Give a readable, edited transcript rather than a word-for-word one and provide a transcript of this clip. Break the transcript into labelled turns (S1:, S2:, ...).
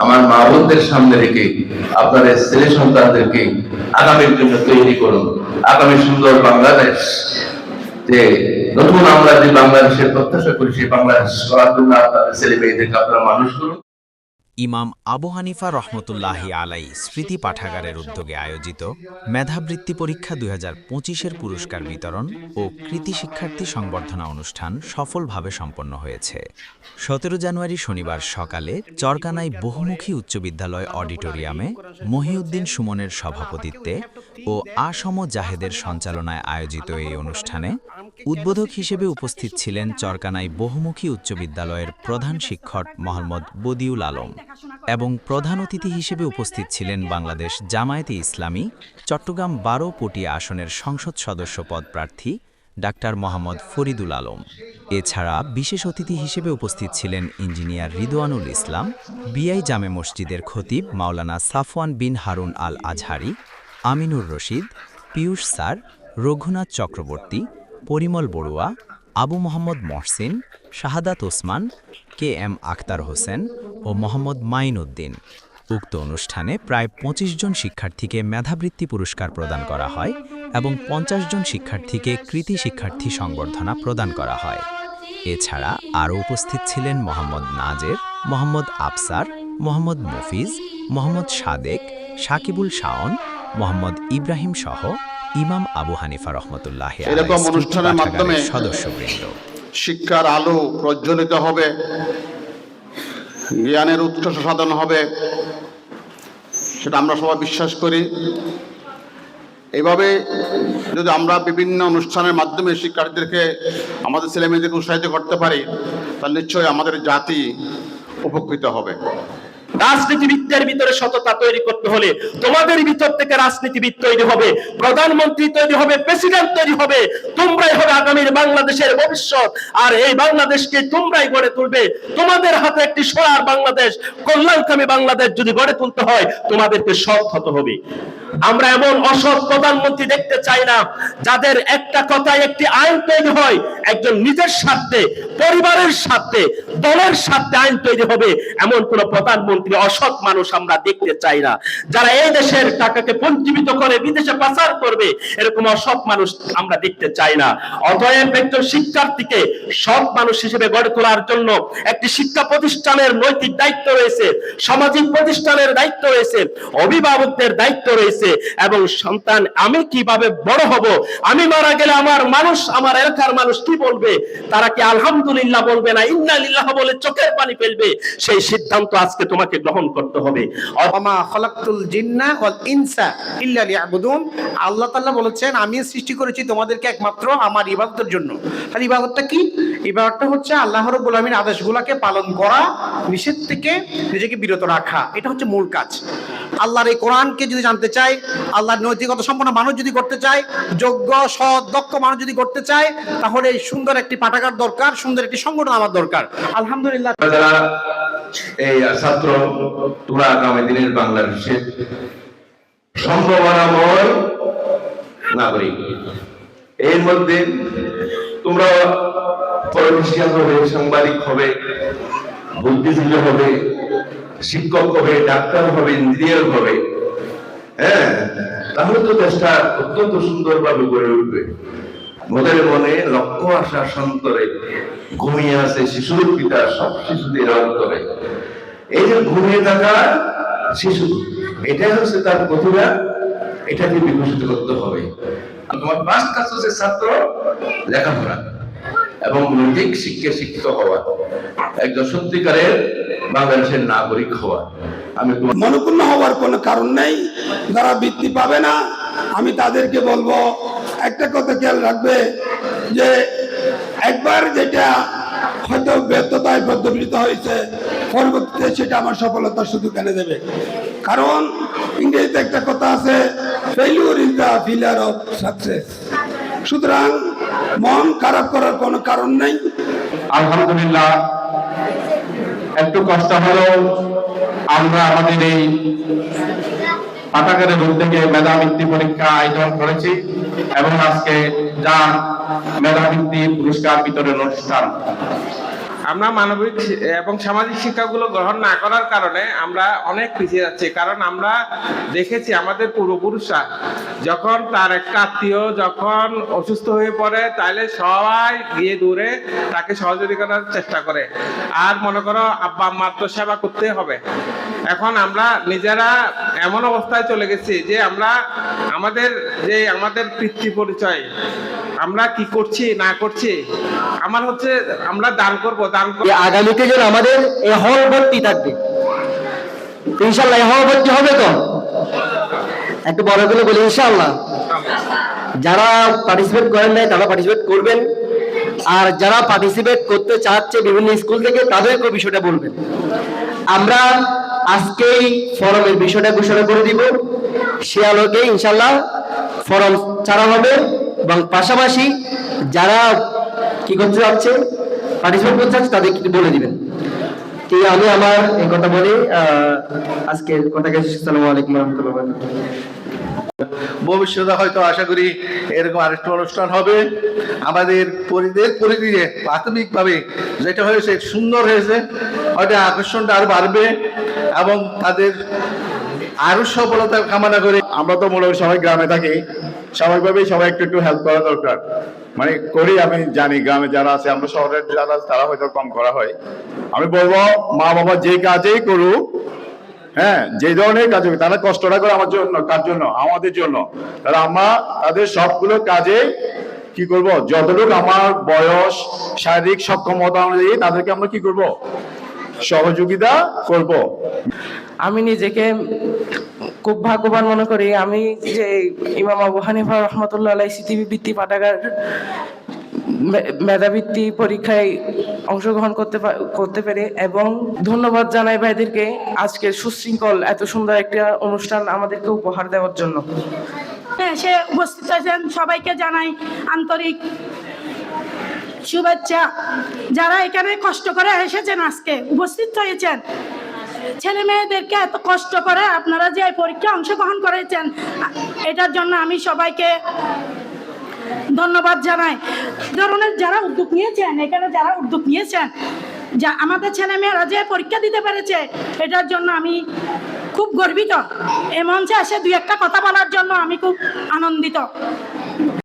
S1: আমার মা বোনদের সামনে রেখে আপনাদের ছেলে সন্তানদেরকে আগামীর জন্য তৈরি করুন। আগামী সুন্দর বাংলাদেশ, যে নতুন আমরা যে বাংলাদেশের প্রত্যাশা করি, সেই বাংলাদেশ করার জন্য আপনাদের ছেলে মেয়েদেরকে আপনারা মানুষ করুন।
S2: ইমাম আবু হানিফা রহমতুল্লাহি আলাই স্মৃতি পাঠাগারের উদ্যোগে আয়োজিত মেধাবৃত্তি পরীক্ষা ২০২৫-এর পুরস্কার বিতরণ ও কৃতি শিক্ষার্থী সংবর্ধনা অনুষ্ঠান সফলভাবে সম্পন্ন হয়েছে। ১৭ জানুয়ারি শনিবার সকালে চরকানাই বহুমুখী উচ্চ বিদ্যালয় অডিটোরিয়ামে মহিউদ্দিন সুমনের সভাপতিত্বে ও আসম জাহেদের সঞ্চালনায় আয়োজিত এই অনুষ্ঠানে উদ্বোধক হিসেবে উপস্থিত ছিলেন চরকানাই বহুমুখী উচ্চ বিদ্যালয়ের প্রধান শিক্ষক মোহাম্মদ বদিউল আলম এবং প্রধান অতিথি হিসেবে উপস্থিত ছিলেন বাংলাদেশ জামায়াতে ইসলামী চট্টগ্রাম ১২ পটিয়া আসনের সংসদ সদস্য পদ প্রার্থী ডাক্তার মোহাম্মদ ফরিদুল আলম। এছাড়া বিশেষ অতিথি হিসেবে উপস্থিত ছিলেন ইঞ্জিনিয়ার রিদওয়ানুল ইসলাম, বিআই জামে মসজিদের খতিব মাওলানা সাফওয়ান বিন হারুন আল আজহারি, আমিনুর রশিদ, পীয়ূষ স্যার, রঘুনাথ চক্রবর্তী, পরিমল বড়ুয়া, আবু মোহাম্মদ মহসিন, শাহাদাত ওসমান, কে এম আখতার হোসেন ও মোহাম্মদ মাইন উদ্দিন। উক্ত অনুষ্ঠানে প্রায় ২৫ জন শিক্ষার্থীকে মেধাবৃত্তি পুরস্কার প্রদান করা হয় এবং ৫০ জন শিক্ষার্থীকে কৃতি শিক্ষার্থী সংবর্ধনা প্রদান করা হয়। এছাড়া আরও উপস্থিত ছিলেন মোহাম্মদ নাজের, মোহাম্মদ আফসার, মোহাম্মদ মফিজ, মোহাম্মদ সাদেক, সাকিবুল শাওন, মোহাম্মদ ইব্রাহিম সহ ইমাম আবু হানিফা রহমতুল্লাহি আলাইহি
S3: এরকম অনুষ্ঠানের মাধ্যমে
S2: সদস্যবৃন্দ।
S3: শিক্ষার আলো প্রজ্বলিত হবে, জ্ঞানের উৎকর্ষ সাধন হবে, সেটা আমরা সবাই বিশ্বাস করি। এইভাবে যদি আমরা বিভিন্ন অনুষ্ঠানের মাধ্যমে শিক্ষার্থীদেরকে, আমাদের ছেলেমেয়েদেরকে উৎসাহিত করতে পারি, তাহলে নিশ্চয়ই আমাদের জাতি উপকৃত হবে।
S4: রাজনীতিবিদদের ভিতরে সততা তৈরি করতে হলে তোমাদের ভিতর থেকে রাজনীতিবিদ তৈরি হবে, প্রধানমন্ত্রী তৈরি হবে, প্রেসিডেন্ট তৈরি হবে। তোমরাই হবে আগামীর বাংলাদেশের ভবিষ্যৎ, আর এই বাংলাদেশকে তোমরাই গড়ে তুলবে। তোমাদের হাতে একটি সোনার বাংলাদেশ, কল্যাণকামী বাংলাদেশ যদি গড়ে তুলতে হয়, তোমাদেরকে সৎ হতে হবে। আমরা এমন অসৎ প্রধানমন্ত্রী দেখতে চাই না, যাদের একটা কথায় একটি আইন তৈরি হয়, একজন নিজের স্বার্থে, পরিবারের স্বার্থে, দলের স্বার্থে আইন তৈরি হবে, এমন কোন প্রধানমন্ত্রী, অসৎ মানুষ আমরা দেখতে চাই না। যারা এই দেশের টাকাকে পঞ্জীবিত করে বিদেশে পাচার করবে, এরকম অসৎ মানুষ আমরা দেখতে চাই না। অতএব একজন শিক্ষার্থীকে সৎ মানুষ হিসেবে গড়ে তোলার জন্য একটি শিক্ষা প্রতিষ্ঠানের নৈতিক দায়িত্ব রয়েছে, সামাজিক প্রতিষ্ঠানের দায়িত্ব রয়েছে, অভিভাবকদের দায়িত্ব রয়েছে। এবং সন্তান আমি কিভাবে বড় হব, আমি মারা গেলে আমার মানুষ, আমার এলাকার মানুষ কি বলবে, তারা কি আলহামদুলিল্লাহ বলবে না ইন্না লিল্লাহ বলে চোখের পানি ফেলবে, সেই সিদ্ধান্ত আজকে তোমাকে গ্রহণ করতে হবে।
S5: ওমা খালাকতুল জিন্না ওয়াল ইনসা ইল্লা লিয়াবুদুন। আল্লাহ তাআলা বলেছেন, আমি সৃষ্টি করেছি তোমাদেরকে একমাত্র আমার ইবাদতের জন্য। আর ইবাদতটা কি? ইবাদতটা হচ্ছে আল্লাহ রাব্বুল আলামিন আদেশগুলোকে পালন করা, নিষেধ থেকে নিজেকে বিরত রাখা। এটা হচ্ছে মূল কাজ। আল্লাহর এই কোরআনকে যদি জানতে চাই, আল্লাহর নৈতিকতা সম্পন্ন মানুষ যদি করতে চায়, যোগ্য সৎ দক্ষ মানুষ যদি করতে চায়, তাহলে সুন্দর একটি পাঠাগার দরকার, সুন্দর একটি সংগঠন আমার দরকার। আলহামদুলিল্লাহ,
S1: যারা এই ছাত্র, তোমরা আগামী দিনের বাংলাদেশের সম্ভাবনাময় নাগরিক। এর মধ্যে তোমরা পলিটিশিয়ান হবে, সাংবাদিক হবে, বুদ্ধিজীবী হবে, শিক্ষক হবে, ডাক্তার হবে, ইঞ্জিনিয়ার হবে। হ্যাঁ, তাহলে তো দেশটা অত্যন্ত সুন্দরভাবে গড়ে উঠবে। মোদের মনে লক্ষ্য আশা সন্তরে ঘুমিয়ে আছে শিশুর পিতা সব শিশুদের অন্তরে। এই যে ঘুমিয়ে থাকা শিশু, এটাই হচ্ছে তার প্রতিভা, এটাকে বিকশিত করতে হবে। তোমার পাঁচ কাজ হচ্ছে ছাত্র লেখাপড়া এবং নৈতিক শিক্ষায় শিক্ষিত হওয়া, একজন সত্যিকারের বাংলাদেশের নাগরিক হওয়া। আমি
S6: মনোক্ষুণ্ণ হওয়ার কোনো কারণ নেই। যারা বৃত্তি পাবে না, আমি তাদেরকে বলবো একটা কথা খেয়াল রাখবে, যে একবার যেটা হয়তো ব্যর্থতায় পর্যবসিত হয়েছে, পরবর্তীতে সেটা আমার সফলতার সুযোগ এনে দেবে। কারণ ইংরেজিতে একটা কথা আছে, failure is the filler of success. সুতরাং মন খারাপ করার কোনো কারণ নেই।
S7: আলহামদুলিল্লাহ, একটু কষ্ট হলেও আমরা আমাদের এই পাঠাগারের উদ্যোগে মেধাবৃত্তি পরীক্ষা আয়োজন করেছি এবং আজকে যা মেধাবৃত্তি পুরস্কার বিতরণ অনুষ্ঠান।
S8: আমরা মানবিক এবং সামাজিক শিক্ষাগুলো গ্রহণ না করার কারণে আমরা অনেক পিছিয়ে যাচ্ছি। কারণ আমরা দেখেছি আমাদের পূর্বপুরুষরা যখন তার একটা আত্মীয় যখন অসুস্থ হয়ে পড়ে, তাহলে সবাই গিয়ে দূরে তাকে সহযোগিতা করার চেষ্টা করে। আর মনে করো আব্বা আম্মার তো সেবা করতে হবে। এখন আমরা নিজেরা এমন অবস্থায় চলে গেছি যে আমরা আমাদের পিতৃ পরিচয় আমরা কি করছি না করছি, আমার হচ্ছে আমরা দান করব।
S9: আগামীতে যেন আমাদের এই হল ভর্তি থাকবে, ইনশাল্লাহ এই হল ভর্তি হবে তো একটু বড় করে বলি ইনশাল্লাহ। যারা পার্টিসিপেট করেন নাই তারা পার্টিসিপেট করবেন, আর যারা পার্টিসিপেট করতে চাচ্ছে বিভিন্ন স্কুল থেকে তাদেরকে বিষয়টা বলবেন। আমরা আজকেই ফরমের বিষয়টা ঘোষণা করে দিব, সে আলোকে ইনশাল্লাহ ফরম ছাড়া হবে। এবং পাশাপাশি যারা কি করতে যাচ্ছে পার্টিসিপেট করতে চাচ্ছে তাদের কিছু বলে দিবেন। ঠিক আমি আমার এই কথা বলি, আজকের কথা শেষ। আসসালামু আলাইকুম রহমতুল্লাহ।
S10: ভবিষ্যতে হয়তো আশা করি এরকম আরেকটা অনুষ্ঠান হবে। আমাদের পরিধিতে প্রাথমিকভাবে যেটা হয়েছে সুন্দর হয়েছে, হয়তো আকর্ষণটা আরো বাড়বে এবং তাদের আরো সফলতা কামনা করে।
S11: আমরা তো মনে করি সবাই গ্রামে থাকি, স্বাভাবিকভাবেই সবাই একটু একটু হেল্প করা দরকার, মানে করি। আমি জানি গ্রামে যারা আছে, আমরা শহরের যারা আছে তারা হয়তো কম করা হয়। আমি বলবো মা বাবা যে কাজেই করুক, হ্যাঁ যে ধরনের কাজ হবে, তারা কষ্টটা করে আমার জন্য, কার জন্য? আমাদের জন্য। তাহলে আমরা তাদের সবগুলো কাজে কি করব, যতটুকু আমার বয়স শারীরিক সক্ষমতা অনুযায়ী তাদেরকে আমরা কি করব, সহযোগিতা করব।
S12: আমি নিজেকে খুব ভাগ্যবান মনে করি আমি যে ইমাম আবু হানিফা রহমতুল্লাহ আলাইহি সিটিভি বৃত্তি পাঠাগার মেধাবৃত্তি পরীক্ষায় অংশগ্রহণ করতে পেরে, এবং ধন্যবাদ জানাই ভাইদেরকে আজকের সুশৃঙ্খল এত সুন্দর একটা অনুষ্ঠান আমাদেরকে উপহার দেওয়ার জন্য।
S13: সে উপস্থিত হয়েছেন সবাইকে জানাই আন্তরিক শুভেচ্ছা। যারা এখানে কষ্ট করে এসেছেন আজকে উপস্থিত হয়েছেন, ছেলে মেয়েদেরকে এত কষ্ট করে আপনারা যে পরীক্ষায় অংশগ্রহণ করেছেন, এটার জন্য আমি সবাইকে ধন্যবাদ জানাই। ধরনের যারা উদ্যোগ নিয়েছেন, এখানে যারা উদ্যোগ নিয়েছেন, যা আমাদের ছেলে মেয়েরা যে পরীক্ষা দিতে পেরেছে, এটার জন্য আমি খুব গর্বিত। এ মঞ্চে এসে দুই একটা কথা বলার জন্য আমি খুব আনন্দিত।